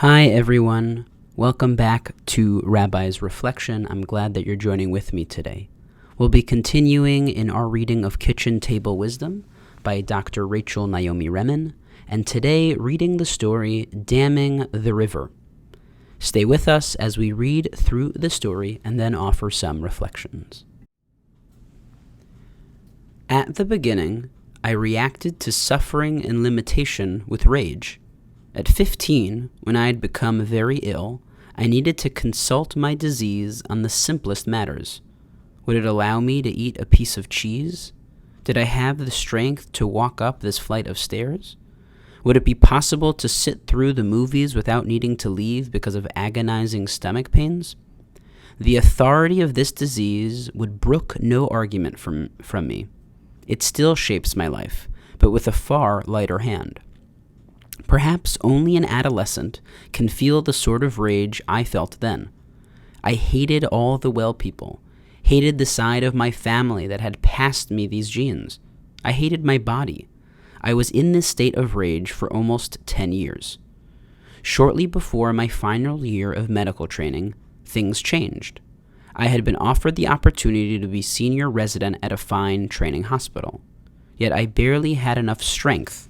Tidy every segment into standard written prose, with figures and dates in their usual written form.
Hi everyone, welcome back to Rabbi's Reflection. I'm glad that you're joining with me today. We'll be continuing in our reading of Kitchen Table Wisdom by Dr. Rachel Naomi Remen, and today reading the story Damming the River. Stay with us as we read through the story and then offer some reflections. At the beginning, I reacted to suffering and limitation with rage. At 15, when I had become very ill, I needed to consult my disease on the simplest matters. Would it allow me to eat a piece of cheese? Did I have the strength to walk up this flight of stairs? Would it be possible to sit through the movies without needing to leave because of agonizing stomach pains? The authority of this disease would brook no argument from me. It still shapes my life, but with a far lighter hand. Perhaps only an adolescent can feel the sort of rage I felt then. I hated all the well people, hated the side of my family that had passed me these genes. I hated my body. I was in this state of rage for almost 10 years. Shortly before my final year of medical training, things changed. I had been offered the opportunity to be senior resident at a fine training hospital, yet I barely had enough strength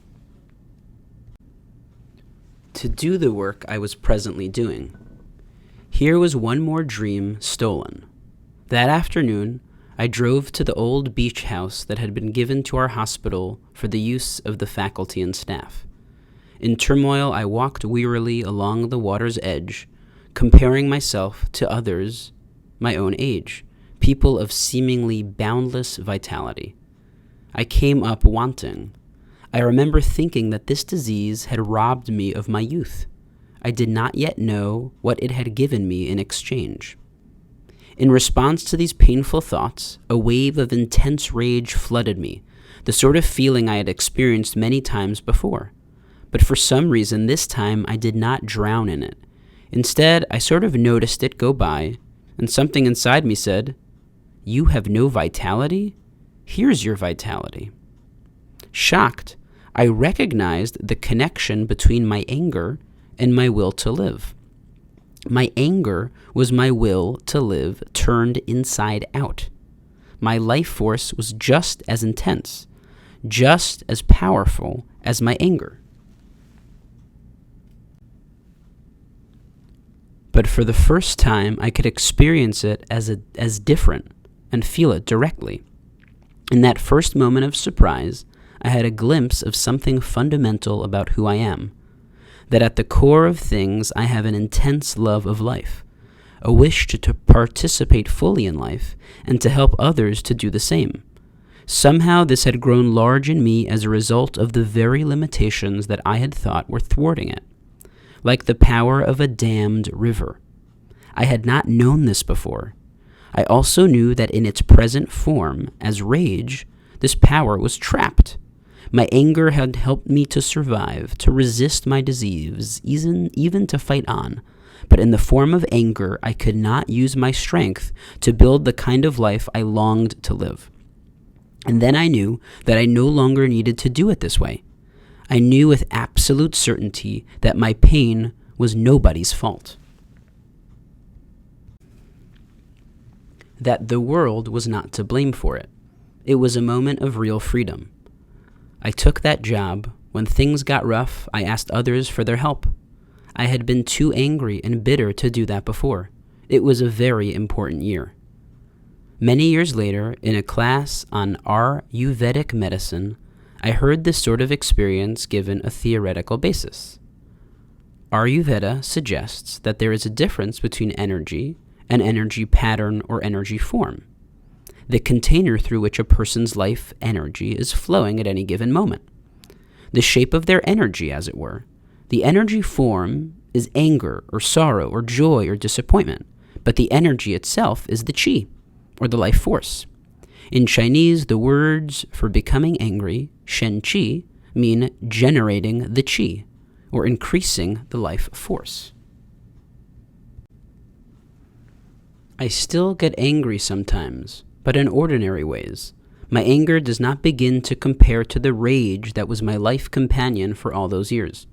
to do the work I was presently doing. Here was one more dream stolen. That afternoon, I drove to the old beach house that had been given to our hospital for the use of the faculty and staff. In turmoil, I walked wearily along the water's edge, comparing myself to others my own age, people of seemingly boundless vitality. I came up wanting. I remember thinking that this disease had robbed me of my youth. I did not yet know what it had given me in exchange. In response to these painful thoughts, a wave of intense rage flooded me, the sort of feeling I had experienced many times before. But for some reason, this time I did not drown in it. Instead, I sort of noticed it go by, and something inside me said, "You have no vitality? Here's your vitality." Shocked, I recognized the connection between my anger and my will to live. My anger was my will to live turned inside out. My life force was just as intense, just as powerful as my anger. But for the first time, I could experience it as different and feel it directly. In that first moment of surprise, I had a glimpse of something fundamental about who I am, that at the core of things I have an intense love of life, a wish to participate fully in life and to help others to do the same. Somehow this had grown large in me as a result of the very limitations that I had thought were thwarting it, like the power of a dammed river. I had not known this before. I also knew that in its present form, as rage, this power was trapped. My anger had helped me to survive, to resist my disease, even to fight on. But in the form of anger, I could not use my strength to build the kind of life I longed to live. And then I knew that I no longer needed to do it this way. I knew with absolute certainty that my pain was nobody's fault. That the world was not to blame for it. It was a moment of real freedom. I took that job. When things got rough, I asked others for their help. I had been too angry and bitter to do that before. It was a very important year. Many years later, in a class on Ayurvedic medicine, I heard this sort of experience given a theoretical basis. Ayurveda suggests that there is a difference between energy, an energy pattern or energy form, the container through which a person's life energy is flowing at any given moment, the shape of their energy, as it were. The energy form is anger or sorrow or joy or disappointment, but the energy itself is the qi, or the life force. In Chinese, the words for becoming angry, shen qi, mean generating the qi, or increasing the life force. I still get angry sometimes, but in ordinary ways. My anger does not begin to compare to the rage that was my life companion for all those years.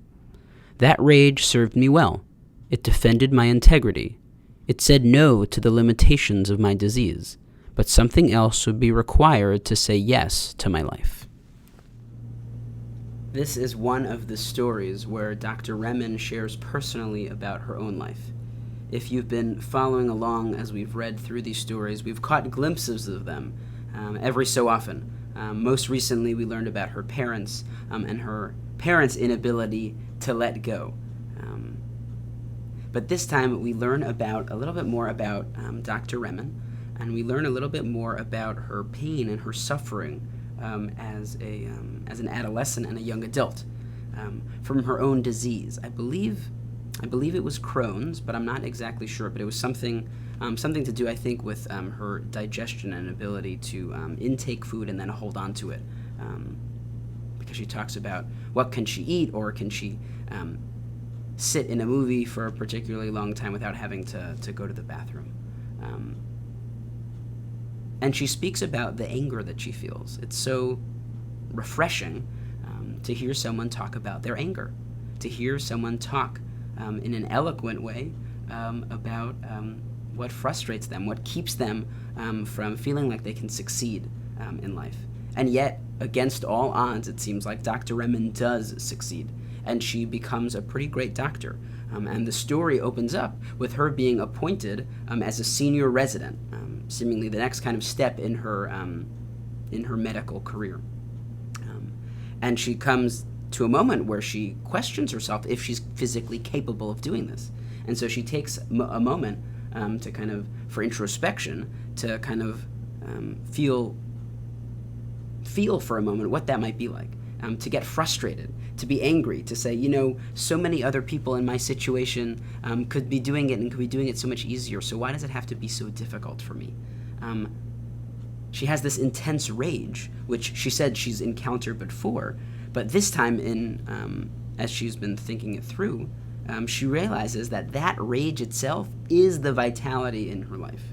That rage served me well. It defended my integrity. It said no to the limitations of my disease, but something else would be required to say yes to my life. This is one of the stories where Dr. Remen shares personally about her own life. If you've been following along as we've read through these stories, we've caught glimpses of them every so often. Most recently, we learned about her parents and her parents' inability to let go. But this time, we learn a little bit more about Dr. Remen, and we learn a little bit more about her pain and her suffering as an adolescent and a young adult from her own disease. I believe it was Crohn's, but I'm not exactly sure. But it was something to do, I think, with her digestion and ability to intake food and then hold on to it. Because she talks about what can she eat, or can she sit in a movie for a particularly long time without having to go to the bathroom. And she speaks about the anger that she feels. It's so refreshing to hear someone talk about their anger, to hear someone talk in an eloquent way about what frustrates them, what keeps them from feeling like they can succeed in life. And yet, against all odds, it seems like Dr. Remen does succeed, and she becomes a pretty great doctor. And the story opens up with her being appointed as a senior resident, seemingly the next kind of step in her medical career. And she comes to a moment where she questions herself if she's physically capable of doing this. And so she takes a moment to kind of, for introspection, to kind of feel for a moment what that might be like, to get frustrated, to be angry, to say, so many other people in my situation could be doing it and could be doing it so much easier, so why does it have to be so difficult for me? She has this intense rage, which she said she's encountered before, but this time as she's been thinking it through, she realizes that rage itself is the vitality in her life.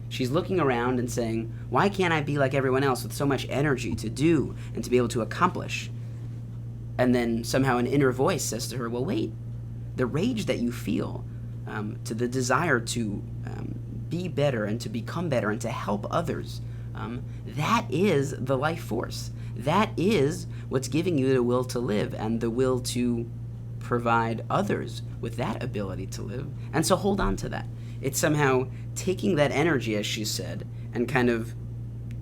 She's looking around and saying, why can't I be like everyone else with so much energy to do and to be able to accomplish? And then somehow an inner voice says to her, well, wait, the rage that you feel, to the desire to be better and to become better and to help others, that is the life force. That is what's giving you the will to live and the will to provide others with that ability to live. And so hold on to that. It's somehow taking that energy, as she said, and kind of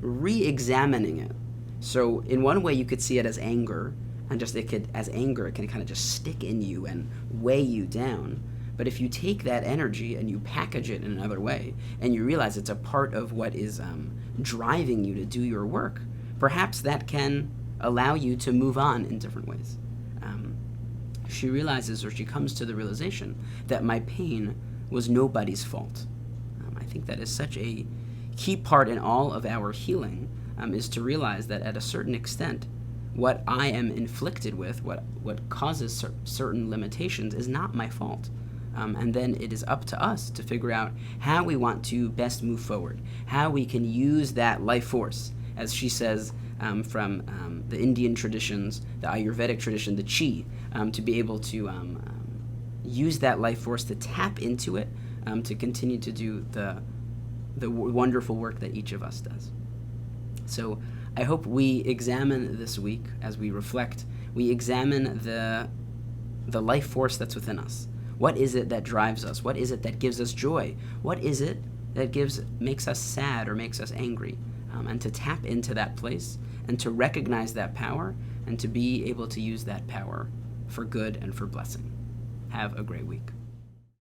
re-examining it. So in one way you could see it as anger, and it can kind of just stick in you and weigh you down. But if you take that energy and you package it in another way, and you realize it's a part of what is driving you to do your work, perhaps that can allow you to move on in different ways. She realizes, or she comes to the realization, that my pain was nobody's fault. I think that is such a key part in all of our healing, is to realize that at a certain extent, what I am inflicted with, what causes certain limitations, is not my fault. And then it is up to us to figure out how we want to best move forward, how we can use that life force, as she says, from the Indian traditions, the Ayurvedic tradition, the chi, to be able to use that life force, to tap into it, to continue to do the wonderful work that each of us does. So I hope we examine this week, as we reflect, we examine the life force that's within us. What is it that drives us? What is it that gives us joy? What is it that makes us sad or makes us angry? And to tap into that place and to recognize that power and to be able to use that power for good and for blessing. Have a great week.